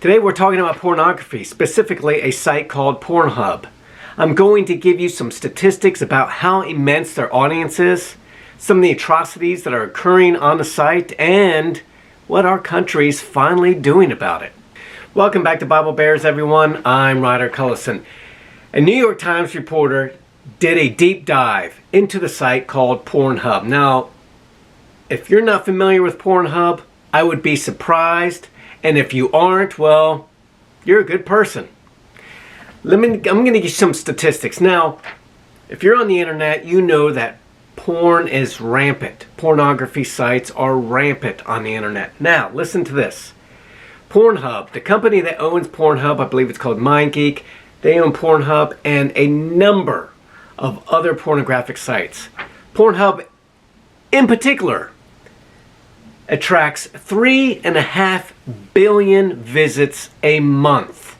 Today we're talking about pornography, specifically a site called Pornhub. I'm going to give you some statistics about how immense their audience is, some of the atrocities that are occurring on the site, and what our country's finally doing about it. Welcome back to Bible Bears, everyone. I'm Ryder Cullison. A New York Times reporter did a deep dive into the site called Pornhub. Now, if you're not familiar with Pornhub, I would be surprised. And if you aren't, well, you're a good person. I'm going to give you some statistics. Now, if you're on the internet, you know that porn is rampant. Pornography sites are rampant on the internet. Now, listen to this. Pornhub, the company that owns Pornhub, I believe it's called MindGeek, they own Pornhub and a number of other pornographic sites. Pornhub, in particular, attracts 3.5 billion visits a month.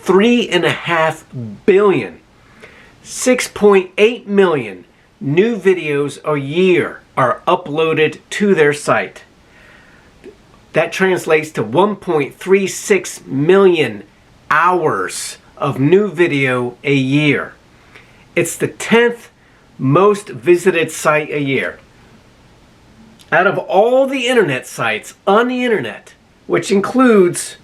3.5 billion. 6.8 million new videos a year are uploaded to their site. That translates to 1.36 million hours of new video a year. It's the 10th most visited site a year. Out of all the internet sites on the internet, which includes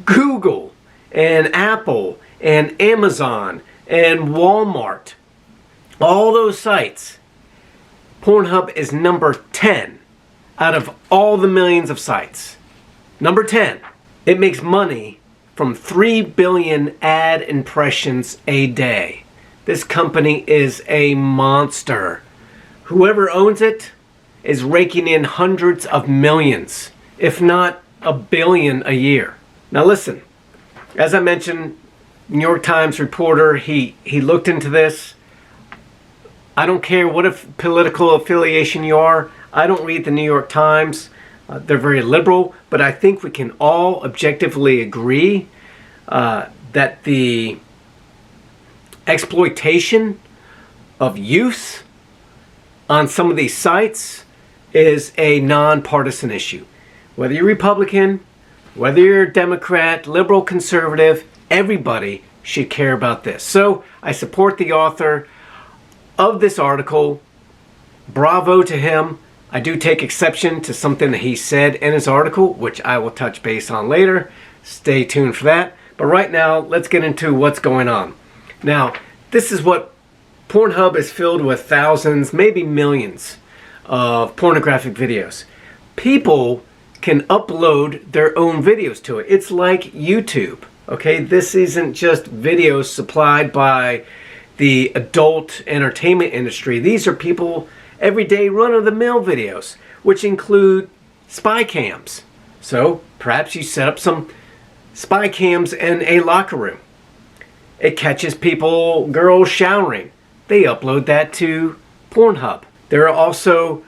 Google and Apple and Amazon and Walmart, all those sites, Pornhub is number 10 out of all the millions of sites. Number 10. It makes money from 3 billion ad impressions a day. This company is a monster. Whoever owns it is raking in hundreds of millions, if not a billion a year. Now listen, as I mentioned, New York Times reporter, he looked into this. I don't care what political affiliation you are. I don't read the New York Times. They're very liberal, but I think we can all objectively agree that the exploitation of youth on some of these sites is a nonpartisan issue. Whether you're Republican, whether you're Democrat, liberal, conservative, everybody should care about this. So I support the author of this article. Bravo to him. I do take exception to something that he said in his article, which I will touch base on later. Stay tuned for that. But right now, let's get into what's going on. Now, this is what Pornhub is filled with, thousands, maybe millions of pornographic videos. People can upload their own videos to it. It's like YouTube, okay? This isn't just videos supplied by the adult entertainment industry. These are people, everyday run-of-the-mill videos, which include spy cams. So perhaps you set up some spy cams in a locker room. It catches people, girls showering. They upload that to Pornhub. There are also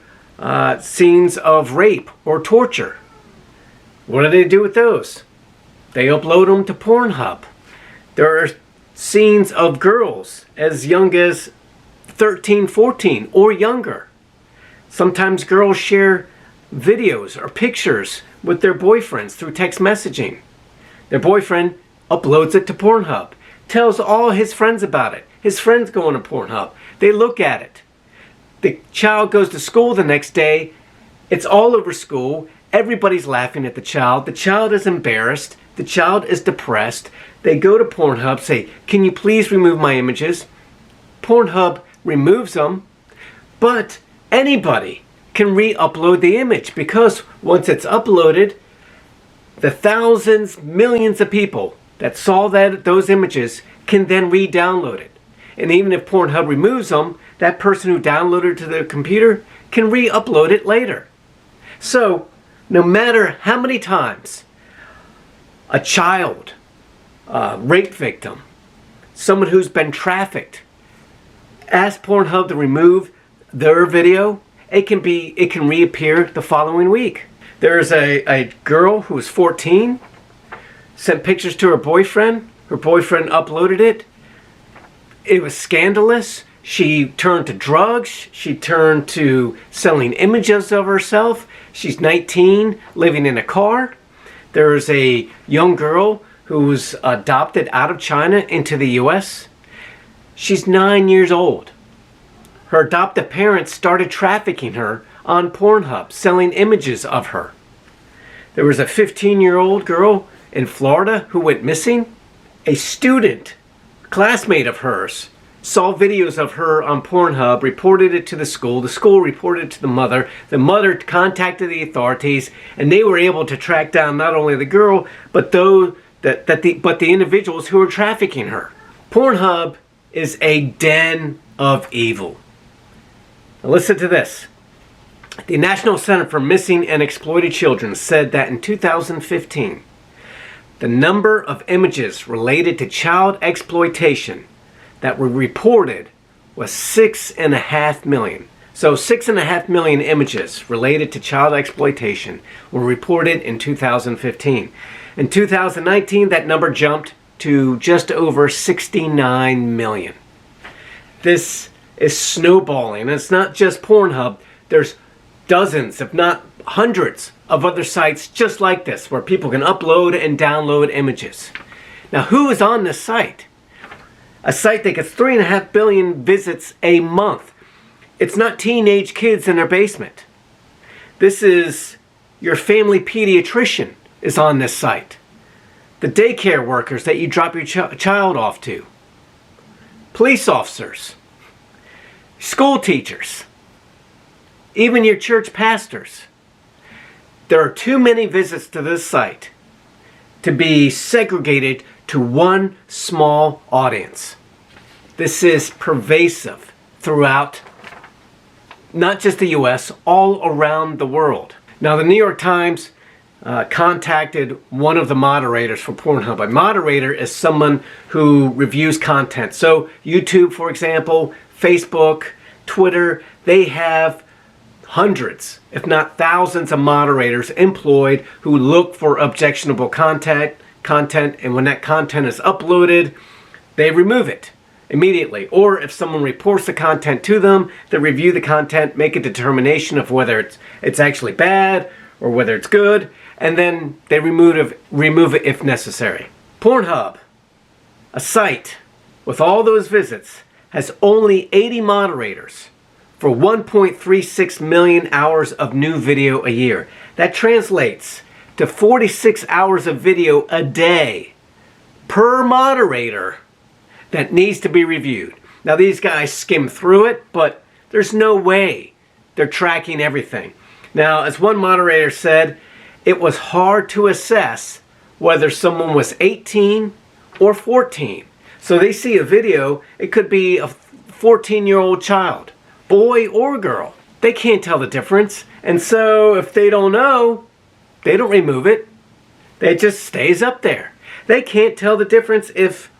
scenes of rape or torture. What do they do with those? They upload them to Pornhub. There are scenes of girls as young as 13, 14 or younger. Sometimes girls share videos or pictures with their boyfriends through text messaging. Their boyfriend uploads it to Pornhub, tells all his friends about it. His friends go on to Pornhub. They look at it. The child goes to school the next day. It's all over school. Everybody's laughing at the child. The child is embarrassed. The child is depressed. They go to Pornhub, say, "Can you please remove my images?" Pornhub removes them, but anybody can re-upload the image because once it's uploaded, the thousands, millions of people that saw those images can then re-download it. And even if Pornhub removes them, that person who downloaded it to their computer can re-upload it later. So, no matter how many times a child, rape victim, someone who's been trafficked, ask Pornhub to remove their video, it can reappear the following week. There's a girl who was 14, sent pictures to her boyfriend. Her boyfriend uploaded it. It was scandalous. She turned to drugs. She turned to selling images of herself. She's 19, living in a car. There's a young girl who was adopted out of China into the U.S. She's 9 years old. Her adoptive parents started trafficking her on Pornhub, selling images of her. There was a 15-year-old girl in Florida who went missing. A student, classmate of hers, saw videos of her on Pornhub, reported it to the school reported it to the mother contacted the authorities, and they were able to track down not only the girl, but the individuals who were trafficking her. Pornhub is a den of evil. Now listen to this. The National Center for Missing and Exploited Children said that in 2015, the number of images related to child exploitation that were reported was 6.5 million. So 6.5 million images related to child exploitation were reported in 2015. In 2019, that number jumped to just over 69 million. This is snowballing. It's not just Pornhub. There's dozens, if not hundreds, of other sites just like this where people can upload and download images. Now, who is on this site? A site that gets 3.5 billion visits a month. It's not teenage kids in their basement. This is your family pediatrician is on this site. The daycare workers that you drop your child off to. Police officers. School teachers. Even your church pastors. There are too many visits to this site to be segregated to one small audience. This is pervasive throughout not just the US, all around the world. Now, the New York Times contacted one of the moderators for Pornhub. A moderator is someone who reviews content. So YouTube, for example, Facebook, Twitter, they have hundreds, if not thousands of moderators employed who look for objectionable content, and when that content is uploaded, they remove it immediately. Or if someone reports the content to them, they review the content, make a determination of whether it's actually bad or whether it's good, and then they remove it if necessary. Pornhub, a site with all those visits, has only 80 moderators for 1.36 million hours of new video a year. That translates to 46 hours of video a day per moderator that needs to be reviewed. Now, these guys skim through it, but there's no way they're tracking everything. Now, as one moderator said, it was hard to assess whether someone was 18 or 14. So they see a video, it could be a 14-year-old child, boy or girl. They can't tell the difference. And so if they don't know, they don't remove it. It just stays up there. They can't tell the difference if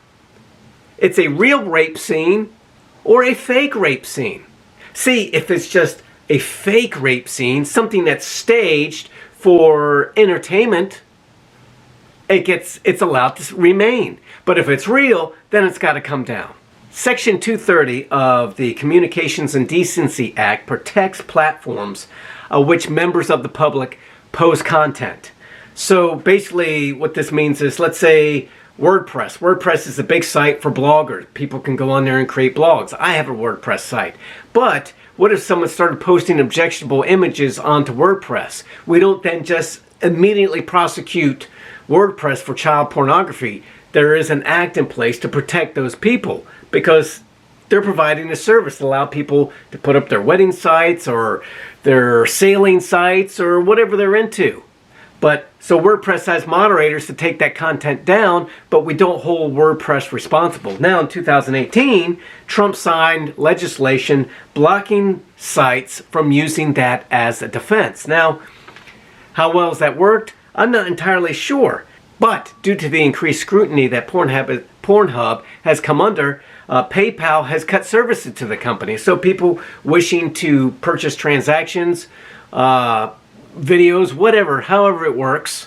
it's a real rape scene or a fake rape scene. See, if it's just a fake rape scene, something that's staged for entertainment, it's allowed to remain. But if it's real, then it's got to come down. Section 230 of the Communications and Decency Act protects platforms which members of the public post content. So basically what this means is, let's say WordPress. WordPress is a big site for bloggers. People can go on there and create blogs. I have a WordPress site. But what if someone started posting objectionable images onto WordPress? We don't then just immediately prosecute WordPress for child pornography. There is an act in place to protect those people because they're providing a service to allow people to put up their wedding sites or their sailing sites or whatever they're into. But so WordPress has moderators to take that content down, but we don't hold WordPress responsible. Now in 2018, Trump signed legislation blocking sites from using that as a defense. Now, how well has that worked? I'm not entirely sure. But due to the increased scrutiny that Pornhub has come under, PayPal has cut services to the company. So people wishing to purchase transactions, videos, whatever, however it works,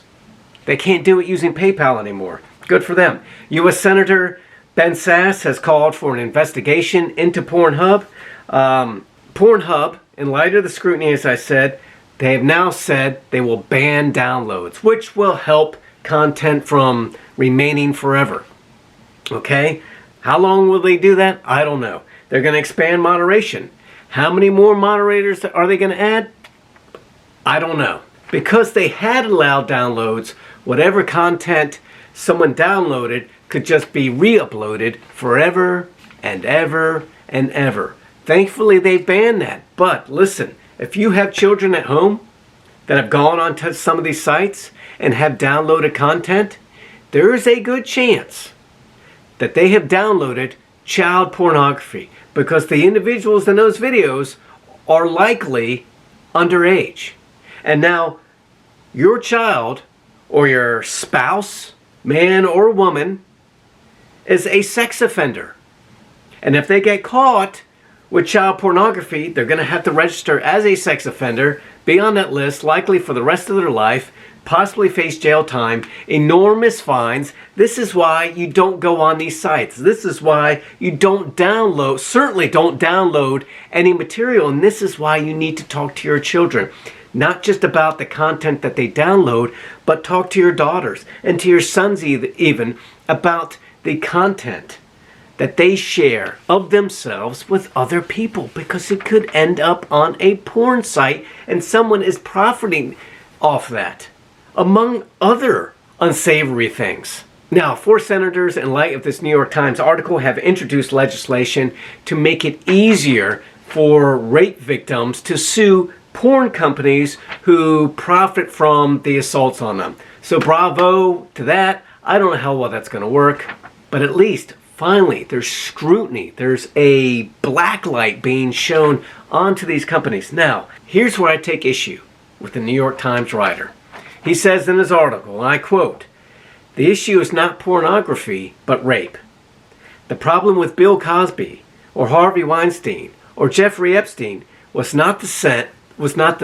they can't do it using PayPal anymore. Good for them. U.S. Senator Ben Sasse has called for an investigation into Pornhub. Pornhub, in light of the scrutiny, as I said, they have now said they will ban downloads, which will help content from remaining forever. Okay? How long will they do that? I don't know. They're going to expand moderation. How many more moderators are they going to add? I don't know. Because they had allowed downloads, whatever content someone downloaded could just be re-uploaded forever and ever and ever. Thankfully, they banned that. But listen, if you have children at home that have gone onto some of these sites and have downloaded content, there is a good chance that they have downloaded child pornography, because the individuals in those videos are likely underage. And now your child or your spouse, man or woman, is a sex offender. And if they get caught with child pornography, they're going to have to register as a sex offender, be on that list likely for the rest of their life, possibly face jail time, enormous fines. This is why you don't go on these sites. This is why you don't download, certainly don't download any material. And this is why you need to talk to your children. Not just about the content that they download, but talk to your daughters and to your sons even about the content that they share of themselves with other people, because it could end up on a porn site and someone is profiting off that, among other unsavory things. Now, 4 senators, in light of this New York Times article, have introduced legislation to make it easier for rape victims to sue porn companies who profit from the assaults on them. So bravo to that. I don't know how well that's going to work, but at least finally there's scrutiny. There's a black light being shown onto these companies. Now, here's where I take issue with the New York Times writer. He says in his article, and I quote, "The issue is not pornography, but rape. The problem with Bill Cosby or Harvey Weinstein or Jeffrey Epstein was not the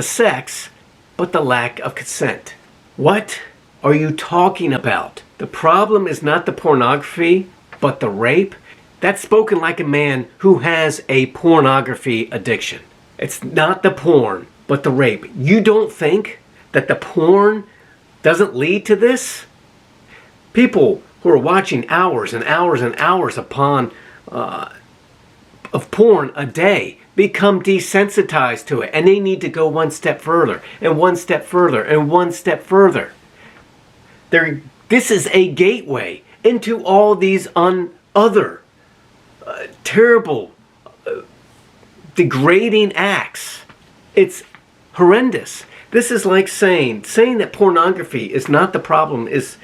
sex, but the lack of consent." What are you talking about? The problem is not the pornography, but the rape? That's spoken like a man who has a pornography addiction. It's not the porn, but the rape. You don't think that the porn doesn't lead to this? People who are watching hours and hours and hours upon of porn a day become desensitized to it, and they need to go one step further and one step further and one step further. This is a gateway into all these other terrible, degrading acts. It's horrendous. This is like saying that pornography is not the problem is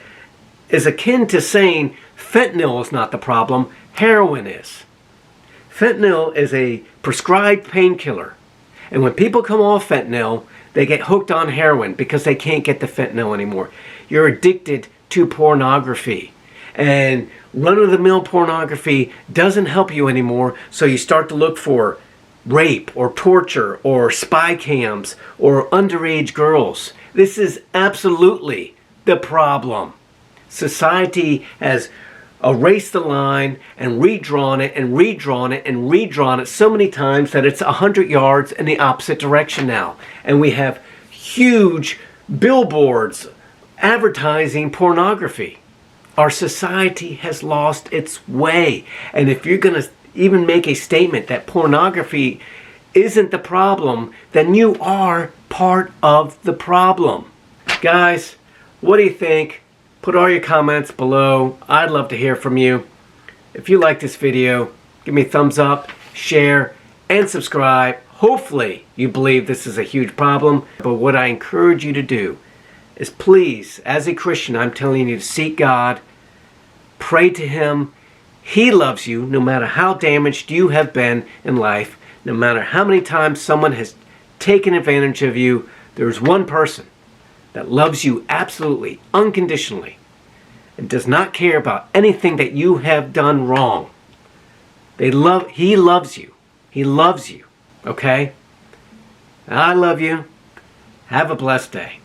akin to saying fentanyl is not the problem, heroin is. Fentanyl is a prescribed painkiller. And when people come off fentanyl, they get hooked on heroin because they can't get the fentanyl anymore. You're addicted to pornography. And run-of-the-mill pornography doesn't help you anymore, so you start to look for rape or torture or spy cams or underage girls. This is absolutely the problem. Society has erased the line and redrawn it and redrawn it and redrawn it so many times that it's 100 yards in the opposite direction now. And we have huge billboards advertising pornography. Our society has lost its way. And if you're going to even make a statement that pornography isn't the problem, then you are part of the problem. Guys, what do you think? Put all your comments below. I'd love to hear from you. If you like this video, give me a thumbs up, share, and subscribe. Hopefully you believe this is a huge problem. But what I encourage you to do is, please, as a Christian, I'm telling you to seek God, pray to Him. He loves you no matter how damaged you have been in life, no matter how many times someone has taken advantage of you. There's one person that loves you absolutely, unconditionally, and does not care about anything that you have done wrong. He loves you. He loves you. Okay? I love you. Have a blessed day.